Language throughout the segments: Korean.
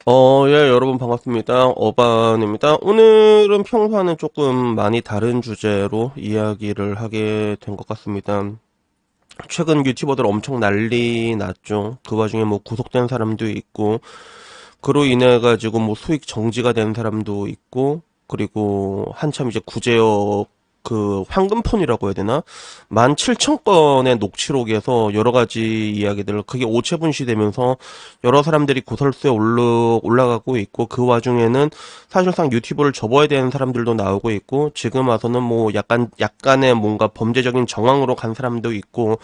예, 여러분 반갑습니다. 어반입니다. 오늘은 평소와는 조금 많이 다른 주제로 이야기를 하게 된 것 같습니다. 최근 유튜버들 엄청 난리 났죠. 그 와중에 뭐 구속된 사람도 있고, 그로 인해 가지고 뭐 수익 정지가 된 사람도 있고, 그리고 한참 이제 구제역 그 황금폰이라고 해야 되나? 17,000건의 녹취록에서 여러 가지 이야기들, 그게 오체분시되면서 여러 사람들이 구설수에 올라가고 있고, 그 와중에는 사실상 유튜브를 접어야 되는 사람들도 나오고 있고, 지금 와서는 뭐 약간의 뭔가 범죄적인 정황으로 간 사람도 있고,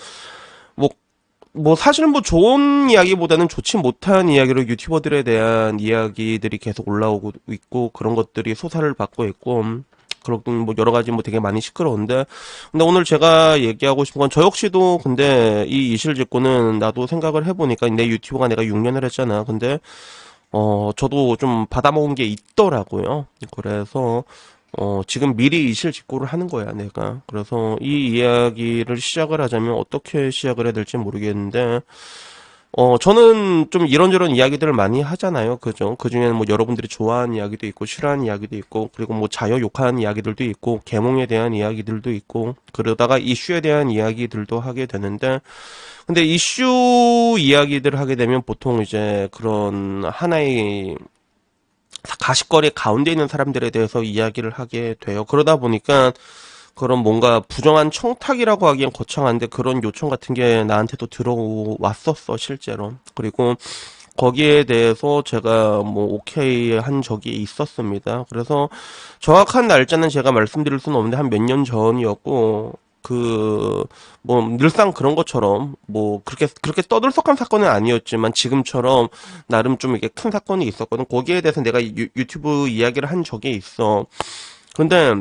뭐 사실 뭐 좋은 이야기보다는 좋지 못한 이야기로 유튜버들에 대한 이야기들이 계속 올라오고 있고 그런 것들이 소사를 받고 있고 그런 뭐 여러 가지 뭐 되게 많이 시끄러운데 근데 오늘 제가 얘기하고 싶은 건 저 역시도 근데 이 이실직고는 나도 생각을 해보니까 내 유튜브가 내가 6년을 했잖아. 근데 저도 좀 받아먹은 게 있더라고요. 그래서 지금 미리 이실직고를 하는 거야, 내가. 그래서 이 이야기를 시작을 하자면 어떻게 시작을 해야 될지 모르겠는데, 저는 좀 이런저런 이야기들을 많이 하잖아요. 그죠? 그 중에는 뭐 여러분들이 좋아하는 이야기도 있고, 싫어하는 이야기도 있고, 그리고 뭐 자여 욕하는 이야기들도 있고, 계몽에 대한 이야기들도 있고, 그러다가 이슈에 대한 이야기들도 하게 되는데, 근데 이슈 이야기들을 하게 되면 보통 이제 그런 하나의 가십거리 가운데 있는 사람들에 대해서 이야기를 하게 돼요. 그러다 보니까 그런 뭔가 부정한 청탁이라고 하기엔 거창한데 그런 요청 같은 게 나한테도 들어왔었어, 실제로. 그리고 거기에 대해서 제가 뭐 오케이 한 적이 있었습니다. 그래서 정확한 날짜는 제가 말씀드릴 수는 없는데 한 몇 년 전이었고 뭐 늘상 그런 것처럼 뭐 그렇게 떠들썩한 사건은 아니었지만 지금처럼 나름 좀 이게 큰 사건이 있었거든. 거기에 대해서 내가 유튜브 이야기를 한 적이 있어. 근데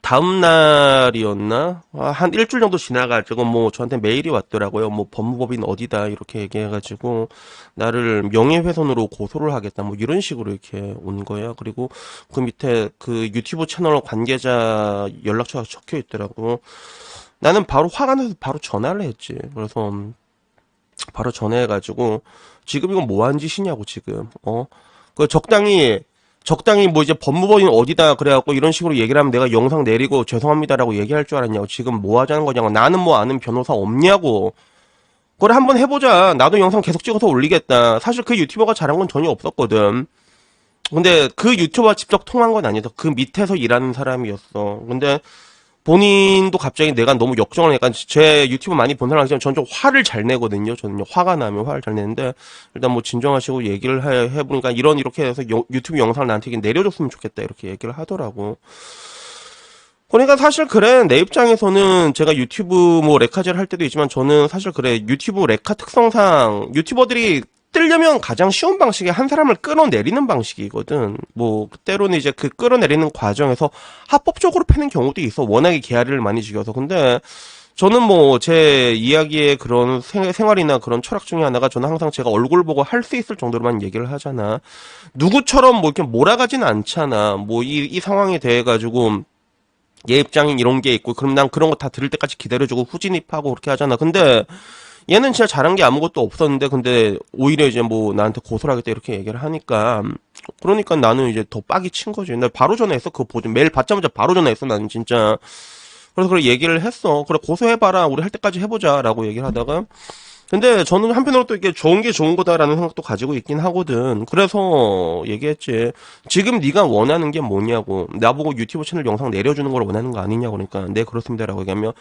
다음 날이었나? 한 일주일 정도 지나가지고 뭐 저한테 메일이 왔더라고요. 뭐 법무법인 어디다 이렇게 얘기해가지고 나를 명예훼손으로 고소를 하겠다 뭐 이런 식으로 이렇게 온 거예요. 그리고 그 밑에 그 유튜브 채널 관계자 연락처가 적혀 있더라고. 나는 바로 화가 나서 바로 전화를 했지. 그래서 바로 전화해가지고 지금 이건 뭐 하는 짓이냐고 지금 그 적당히 뭐 이제 법무법인 어디다 그래갖고 이런 식으로 얘기를 하면 내가 영상 내리고 죄송합니다라고 얘기할 줄 알았냐고 지금 뭐 하자는 거냐고 나는 뭐 아는 변호사 없냐고 그래 한번 해보자 나도 영상 계속 찍어서 올리겠다 사실 그 유튜버가 잘한 건 전혀 없었거든 근데 그 유튜버와 직접 통한 건 아니었어 그 밑에서 일하는 사람이었어 근데 본인도 갑자기 내가 너무 역정을 하니까 제 유튜브 많이 본 사람이지만 저는 좀 화를 잘 내거든요. 저는 화가 나면 화를 잘 내는데 일단 뭐 진정하시고 얘기를 해보니까 이렇게 해서 유튜브 영상을 나한테 내려줬으면 좋겠다 이렇게 얘기를 하더라고. 그러니까 사실 그래 내 입장에서는 제가 유튜브 뭐 레카제를 할 때도 있지만 저는 사실 그래 유튜브 레카 특성상 유튜버들이 뜨려면 가장 쉬운 방식이 한 사람을 끌어내리는 방식이거든. 뭐 때로는 이제 그 끌어내리는 과정에서 합법적으로 패는 경우도 있어. 워낙에 개아리를 많이 죽여서. 근데 저는 뭐 제 이야기의 그런 생활이나 그런 철학 중에 하나가 저는 항상 제가 얼굴 보고 할 수 있을 정도로만 얘기를 하잖아. 누구처럼 뭐 이렇게 몰아가진 않잖아. 뭐 이 상황에 대해 가지고 얘 입장인 이런 게 있고 그럼 난 그런 거 다 들을 때까지 기다려주고 후진입하고 그렇게 하잖아. 근데 얘는 진짜 잘한 게 아무것도 없었는데 근데 오히려 이제 뭐 나한테 고소를 하겠다 이렇게 얘기를 하니까 그러니까 나는 이제 더 빡이 친 거지. 나 바로 전화했어. 그거 보지 메일 받자마자 바로 전화했어. 나는 진짜. 그래서 그래 얘기를 했어. 그래 고소해봐라. 우리 할 때까지 해보자라고 얘기를 하다가 근데 저는 한편으로 또 이게 좋은 게 좋은 거다라는 생각도 가지고 있긴 하거든. 그래서 얘기했지. 지금 네가 원하는 게 뭐냐고. 나보고 유튜브 채널 영상 내려주는 걸 원하는 거 아니냐고. 그러니까 네 그렇습니다라고 얘기하면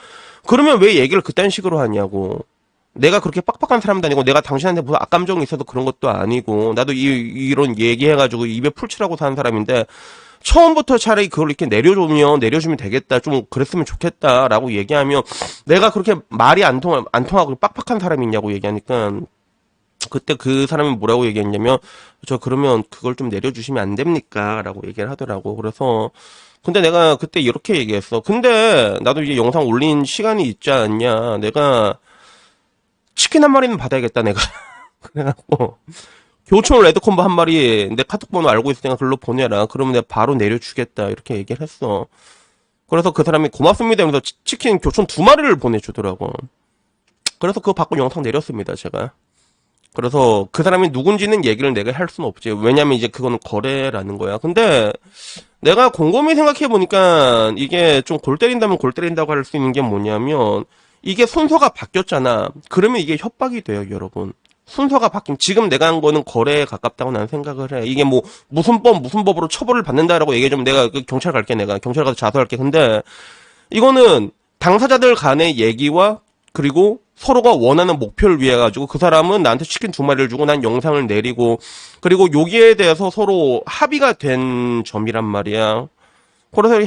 그러면 왜 얘기를 그딴 식으로 하냐고. 내가 그렇게 빡빡한 사람도 아니고 내가 당신한테 무슨 악감정이 있어도 그런 것도 아니고 나도 이런 얘기해가지고 입에 풀칠하고 사는 사람인데 처음부터 차라리 그걸 이렇게 내려주면 되겠다. 좀 그랬으면 좋겠다라고 얘기하면 내가 그렇게 말이 안 통하고 빡빡한 사람이냐고 얘기하니까 그때 그 사람이 뭐라고 얘기했냐면 저 그러면 그걸 좀 내려주시면 안 됩니까? 라고 얘기를 하더라고. 그래서 근데 내가 그때 이렇게 얘기했어. 근데 나도 이제 영상 올린 시간이 있지 않냐. 내가 치킨 한 마리는 받아야겠다, 내가. 그래갖고 교촌 레드콤보 한 마리 내 카톡 번호 알고 있으니까 글로 보내라. 그러면 내가 바로 내려주겠다. 이렇게 얘기를 했어. 그래서 그 사람이 고맙습니다 하면서 치킨 교촌 두 마리를 보내주더라고. 그래서 그거 받고 영상 내렸습니다, 제가. 그래서 그 사람이 누군지는 얘기를 내가 할 수는 없지. 왜냐면 이제 그거는 거래라는 거야. 근데 내가 곰곰이 생각해 보니까 이게 좀 골 때린다면 골 때린다고 할 수 있는 게 뭐냐면 이게 순서가 바뀌었잖아. 그러면 이게 협박이 돼요, 여러분. 순서가 바뀐 지금 내가 한 거는 거래에 가깝다고 나는 생각을 해. 이게 뭐 무슨 법으로 처벌을 받는다라고 얘기해 주면 내가 그 경찰 갈게. 내가 경찰 가서 자수할게. 근데 이거는 당사자들 간의 얘기와 그리고 서로가 원하는 목표를 위해 가지고 그 사람은 나한테 치킨 2마리를 주고 난 영상을 내리고 그리고 여기에 대해서 서로 합의가 된 점이란 말이야. 그래서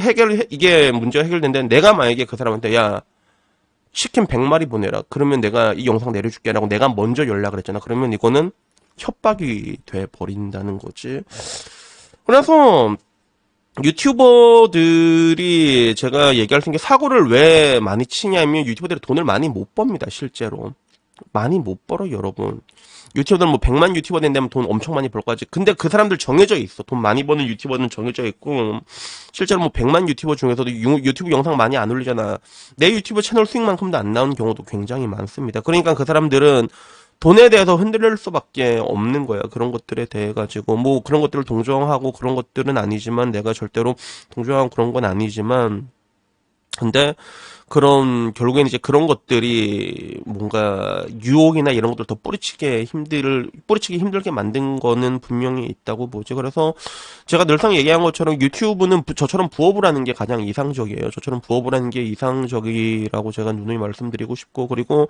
이게 문제가 해결된데 내가 만약에 그 사람한테 야 치킨 100마리 보내라. 그러면 내가 이 영상 내려줄게 라고 내가 먼저 연락을 했잖아. 그러면 이거는 협박이 돼 버린다는 거지. 그래서 유튜버들이 제가 얘기할 수 있는 게 사고를 왜 많이 치냐면 유튜버들이 돈을 많이 못 법니다, 실제로. 많이 못 벌어, 여러분. 유튜버들 뭐 100만 유튜버 된다면 돈 엄청 많이 벌 거지. 근데 그 사람들 정해져 있어. 돈 많이 버는 유튜버는 정해져 있고, 실제로 뭐 100만 유튜버 중에서도 유튜브 영상 많이 안 올리잖아. 내 유튜브 채널 수익만큼도 안 나오는 경우도 굉장히 많습니다. 그러니까 그 사람들은 돈에 대해서 흔들릴 수밖에 없는 거야. 그런 것들에 대해 가지고 뭐 그런 것들을 동정하고 그런 것들은 아니지만 내가 절대로 동정하고 그런 건 아니지만 근데 그런 결국엔 이제 그런 것들이 뭔가 유혹이나 이런 것들 더 뿌리치기 힘들게 만든 거는 분명히 있다고 보죠. 그래서 제가 늘상 얘기한 것처럼 유튜브는 저처럼 부업을 하는 게 가장 이상적이에요. 저처럼 부업을 하는 게 이상적이라고 제가 누누이 말씀드리고 싶고 그리고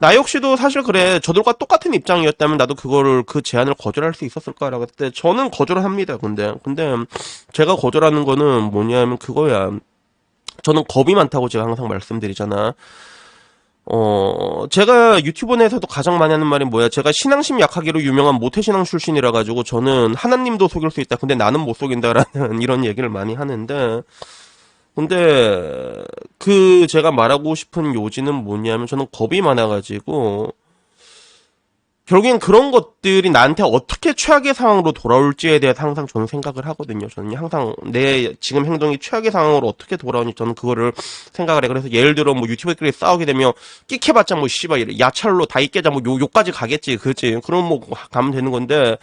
나 역시도 사실 그래 저들과 똑같은 입장이었다면 나도 그거를 그 제안을 거절할 수 있었을까라고 했을 때 저는 거절을 합니다. 근데 제가 거절하는 거는 뭐냐면 그거야. 저는 겁이 많다고 제가 항상 말씀드리잖아. 제가 유튜브 내에서도 가장 많이 하는 말이 뭐야? 제가 신앙심 약하기로 유명한 모태신앙 출신이라 가지고 저는 하나님도 속일 수 있다. 근데 나는 못 속인다라는 이런 얘기를 많이 하는데 근데 그 제가 말하고 싶은 요지는 뭐냐면 저는 겁이 많아가지고 결국엔 그런 것들이 나한테 어떻게 최악의 상황으로 돌아올지에 대해서 항상 저는 생각을 하거든요. 저는 항상 내 지금 행동이 최악의 상황으로 어떻게 돌아오니 저는 그거를 생각을 해. 그래서 예를 들어 뭐 유튜버끼리 싸우게 되면 끽해봤자 뭐 씨발 야찰로 다 있게자 뭐 요까지 가겠지. 그렇지. 그럼 뭐 가면 되는 건데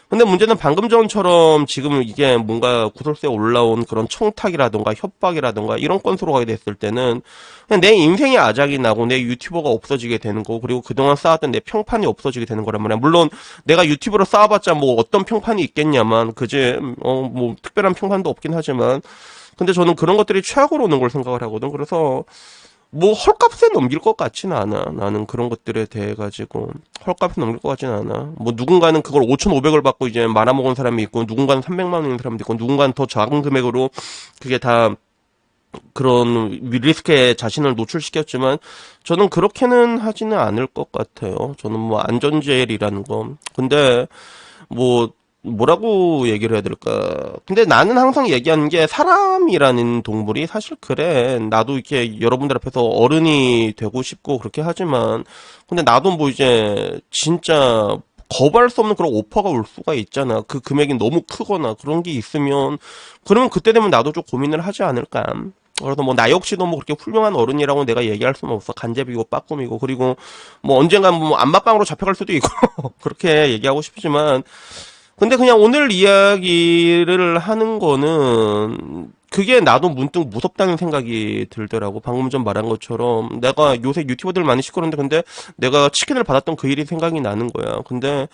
근데 문제는 방금 전처럼 지금 이게 뭔가 구설수에 올라온 그런 청탁이라던가 협박이라던가 이런 건수로 가게 됐을 때는 그냥 내 인생의 아작이 나고 내 유튜버가 없어지게 되는 거고 그리고 그동안 쌓았던 내 평판이 없어지게 되는 거란 말이야. 물론 내가 유튜브로 쌓아봤자 뭐 어떤 평판이 있겠냐만 그지 뭐 특별한 평판도 없긴 하지만 근데 저는 그런 것들이 최악으로 오는 걸 생각을 하거든. 그래서 뭐 헐값에 넘길 것 같지는 않아. 나는 그런 것들에 대해 가지고 헐값에 넘길 것 같지는 않아. 뭐 누군가는 그걸 5,500을 받고 이제 말아먹은 사람이 있고 누군가는 300만 원인 사람도 있고 누군가는 더 작은 금액으로 그게 다 그런 리스크에 자신을 노출시켰지만 저는 그렇게는 하지는 않을 것 같아요. 저는 뭐 안전제일이라는 거. 근데 뭐 뭐라고 얘기를 해야 될까? 근데 나는 항상 얘기하는 게 사람이라는 동물이 사실 그래. 나도 이렇게 여러분들 앞에서 어른이 되고 싶고 그렇게 하지만 근데 나도 뭐 이제 진짜 거부할 수 없는 그런 오퍼가 올 수가 있잖아. 그 금액이 너무 크거나 그런 게 있으면 그러면 그때 되면 나도 좀 고민을 하지 않을까. 그래서 뭐 나 역시도 뭐 그렇게 훌륭한 어른이라고 내가 얘기할 수는 없어. 간제비고 빠꿈이고 그리고 뭐 언젠간 뭐 안마빵으로 잡혀갈 수도 있고 그렇게 얘기하고 싶지만 근데 그냥 오늘 이야기를 하는 거는 그게 나도 문득 무섭다는 생각이 들더라고. 방금 전 말한 것처럼 내가 요새 유튜버들 많이 시끄러운데 근데 내가 치킨을 받았던 그 일이 생각이 나는 거야. 근데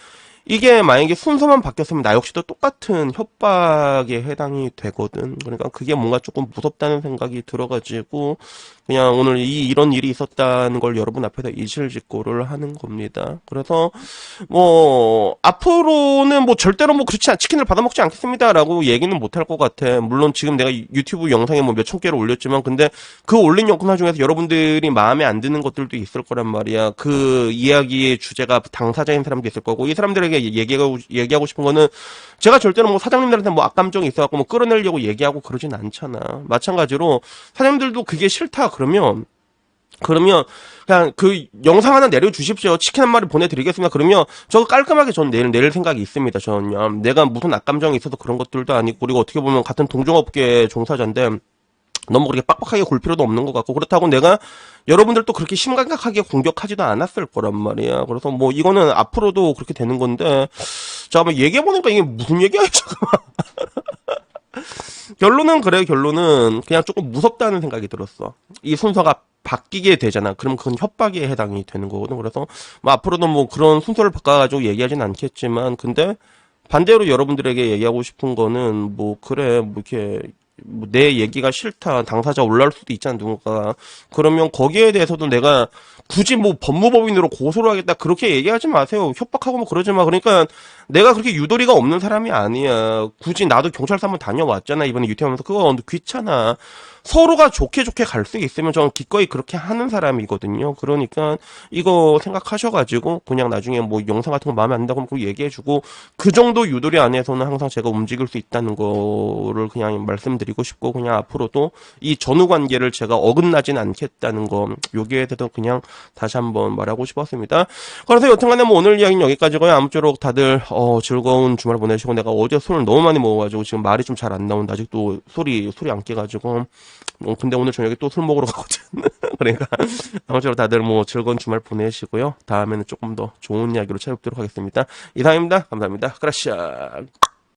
이게 만약에 순서만 바뀌었으면 나 역시도 똑같은 협박에 해당이 되거든. 그러니까 그게 뭔가 조금 무섭다는 생각이 들어가지고 그냥 오늘 이런 일이 있었다는 걸 여러분 앞에서 이실직고를 하는 겁니다. 그래서 뭐 앞으로는 뭐 절대로 뭐 그렇지 않 치킨을 받아먹지 않겠습니다라고 얘기는 못할 것 같아. 물론 지금 내가 유튜브 영상에 뭐 몇천 개를 올렸지만 근데 그 올린 영상 중에서 여러분들이 마음에 안 드는 것들도 있을 거란 말이야. 그 이야기의 주제가 당사자인 사람도 있을 거고 이 사람들에게 얘기하고 싶은 거는 제가 절대로 뭐 사장님들한테 뭐 악감정이 있어갖고 뭐 끌어내려고 얘기하고 그러진 않잖아. 마찬가지로 사장님들도 그게 싫다 그러면 그냥 그 영상 하나 내려주십시오. 치킨 한 마리 보내드리겠습니다. 그러면 저거 깔끔하게 전 내릴 생각이 있습니다. 저는요. 내가 무슨 악감정이 있어서 그런 것들도 아니고 그리고 어떻게 보면 같은 동종업계 종사자인데 너무 그렇게 빡빡하게 굴 필요도 없는 것 같고, 그렇다고 내가 여러분들도 그렇게 심각하게 공격하지도 않았을 거란 말이야. 그래서 뭐 이거는 앞으로도 그렇게 되는 건데, 잠깐만 얘기해보니까 이게 무슨 얘기야? 잠깐만. 결론은 그래, 결론은 그냥 조금 무섭다는 생각이 들었어. 이 순서가 바뀌게 되잖아. 그럼 그건 협박에 해당이 되는 거거든. 그래서 뭐 앞으로도 뭐 그런 순서를 바꿔가지고 얘기하진 않겠지만, 근데 반대로 여러분들에게 얘기하고 싶은 거는 뭐 그래 뭐 이렇게 뭐내 얘기가 싫다 당사자 올라올 수도 있잖아 누군가 그러면 거기에 대해서도 내가 굳이 뭐 법무법인으로 고소를 하겠다 그렇게 얘기하지 마세요 협박하고 뭐 그러지 마 그러니까 내가 그렇게 유도리가 없는 사람이 아니야 굳이 나도 경찰서 한번 다녀왔잖아 이번에 유태하면서 그거 귀찮아 서로가 좋게 좋게 갈 수 있으면 저는 기꺼이 그렇게 하는 사람이거든요. 그러니까 이거 생각하셔가지고 그냥 나중에 뭐 영상 같은 거 마음에 안 든다고 하면 얘기해주고 그 정도 유도리 안에서는 항상 제가 움직일 수 있다는 거를 그냥 말씀드리고 싶고 그냥 앞으로도 이 전후 관계를 제가 어긋나진 않겠다는 거 여기에 대해서 그냥 다시 한번 말하고 싶었습니다. 그래서 여튼간에 뭐 오늘 이야기는 여기까지고요. 아무쪼록 다들 즐거운 주말 보내시고 내가 어제 술을 너무 많이 먹어가지고 지금 말이 좀 잘 안 나온다. 아직도 소리 안 깨가지고 근데 오늘 저녁에 또 술 먹으러 가거든. 그러니까 아무쪼록 다들 뭐 즐거운 주말 보내시고요. 다음에는 조금 더 좋은 이야기로 찾아뵙도록 하겠습니다. 이상입니다. 감사합니다. 그라시아.